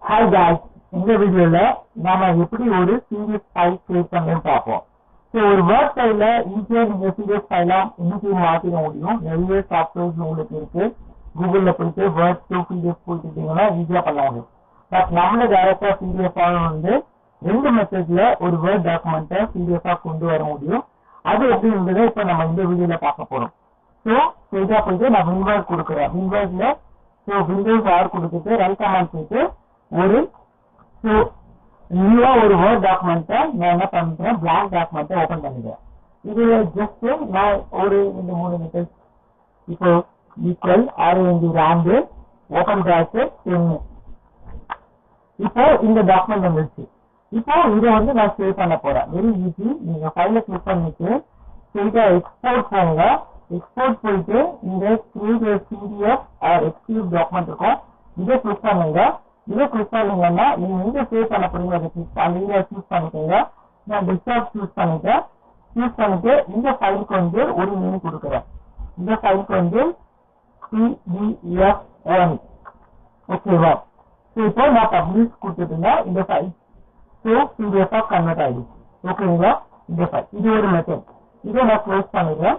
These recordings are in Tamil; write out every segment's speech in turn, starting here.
Hi guys, இந்த வீடியோல நாம எப்படி ஒரு PDF ஃபைல் கிரியேட் பண்ணனும்னு பாப்போம். சோ ஒரு வேர்ட் ஃபைல்ல ஈஸியா நீங்க PDF ஃபைலா இன்னைக்கு மாத்திர முடியும். நிறைய சாஃப்ட்வேர்ஸ் உங்களுக்கு இருக்கு. கூகுள்ல போயிட்டு வேர்ட் டு PDF போட்டுட்டீங்கன்னா ஈஸியா பண்ணலாம். பட் நாம டைரக்டா PDF ஆ வந்து ரெண்டு மெத்தட்ல ஒரு வேர்ட் டாக்குமெண்ட்டை PDF ஆ கொண்டு வர முடியும். அது எப்படின்றதை இப்ப நம்ம இந்த வீடியோல பார்க்க போறோம். சோ ஸ்ட்ரைட்டா போயிட்டு நான் வின்வேர்ட் கொடுக்குறேன். வின்வேர்ட்ல சோ விண்டோஸ் ஆர் கொடுத்துட்டு ரன் கமாண்ட் போயிட்டு ஒரு நியூவா ஒரு வேர்ட் டாக்குமெண்ட்டை நான் என்ன பண்றேன், பிளாங்க் டாக்குமெண்ட்டை ஓபன் பண்ணிடுறேன். இது ஜஸ்ட் நான் ஒரு இந்த 3 மீட்டர் இப்போ equal R&D rank open bracket 10. இப்போ இந்த டாக்குமெண்ட் வந்துருச்சு. இப்போ இதை வந்து நான் சேவ் பண்ண போறேன். Very easy. நீங்க ஃபைலை கிளிக் பண்ணிட்டு ஸ்ட்ரெயிட்டா எக்ஸ்போர்ட் போங்க. எக்ஸ்போர்ட் போயிட்டு இந்த கிரியேட் பிடிஎஃப் எக்ஸ்க்ளூசிவ் டாக்குமெண்ட் இருக்கும். இதை கிளிக் பண்ணுங்க. இதை கிளிக் பண்ணீங்கன்னா நீங்க எங்க சேவ் பண்ண போறீங்க அதை கிளிக் பண்ணி சூஸ் பண்ணிக்கோங்க. நான் டெஸ்க்டாப் சூஸ் பண்ணிட்டு இந்த ஃபைலுக்கு வந்து ஒரு நேம் கொடுக்குறேன். இந்த ஃபைலுக்கு வந்து PDF1 ஓகேவா. ஸோ இப்போ நான் பப்ளிஷ் கொடுத்துட்டீங்கன்னா இந்த ஃபைல் ஸோ PDF கன்வெர்ட் ஆகிடுச்சு. ஓகேங்களா. இந்த ஃபைல் இது ஒரு மெத்தட். இதை நான் க்ளோஸ் பண்ணிடுறேன்.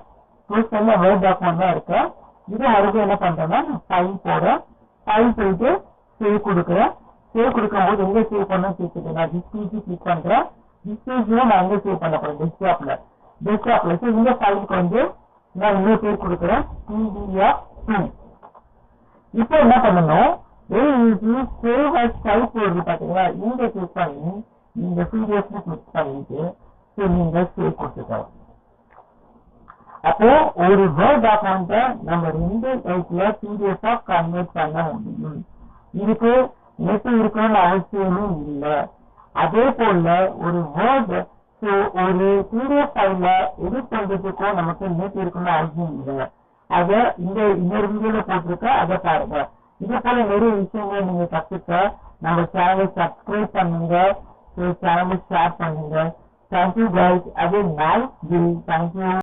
க்ளோஸ் பண்ண வேர்ட் டாக்குமெண்ட் தான் இருக்கேன். இதை மறுபடியும் என்ன பண்றேன்னா ஃபைல் போறேன். ஃபைல் போயிட்டு சேவ் கொடுக்குறேன். சேவ் கொடுக்கும்போது எங்க சேவ் பண்ண கேட்குது. நான் டிஸ்பிளே கிளிக் பண்றேன். டிஸ்பிளேஸ்ல நான் எங்க சேவ் பண்ண போறேன், டெஸ்க்டாப்ல. ஸோ இந்த ஃபைலுக்கு வந்து நான் இன்னொரு பேர் கொடுக்குறேன், PDF2. இப்போ என்ன பண்ணணும், very easy. Save as file போடுறது பாத்தீங்களா, இங்க கிளிக் பண்ணி இந்த PDF கிளிக் பண்ணிட்டு ஸோ நீங்க சேவ் கொடுத்துக்கலாம். அப்போ ஒரு வேர்ட் டாக்குமெண்ட்டை நம்ம ரெண்டு டைப்ல PDF கன்வெர்ட் பண்ண முடியும். இதுக்கு நெட் இருக்கணும்னு அவசியமே இல்லை. அதே போல ஒரு வேர்ட் ஒரு PDF ஃபைல எடிட் பண்றதுக்கும் நமக்கு நெட் இருக்கணும்னு அவசியம் இல்லை. அத இன்னொரு வீடியோல போட்டிருக்க, அதை பாருங்க. இது போல நிறைய விஷயங்கள் நீங்க கத்துக்க நம்ம சேனலை சப்ஸ்கிரைப் பண்ணுங்க, சேனலை ஷேர் பண்ணுங்க. Thank you guys. அதே நைஸ் டே. தேங்க்யூ.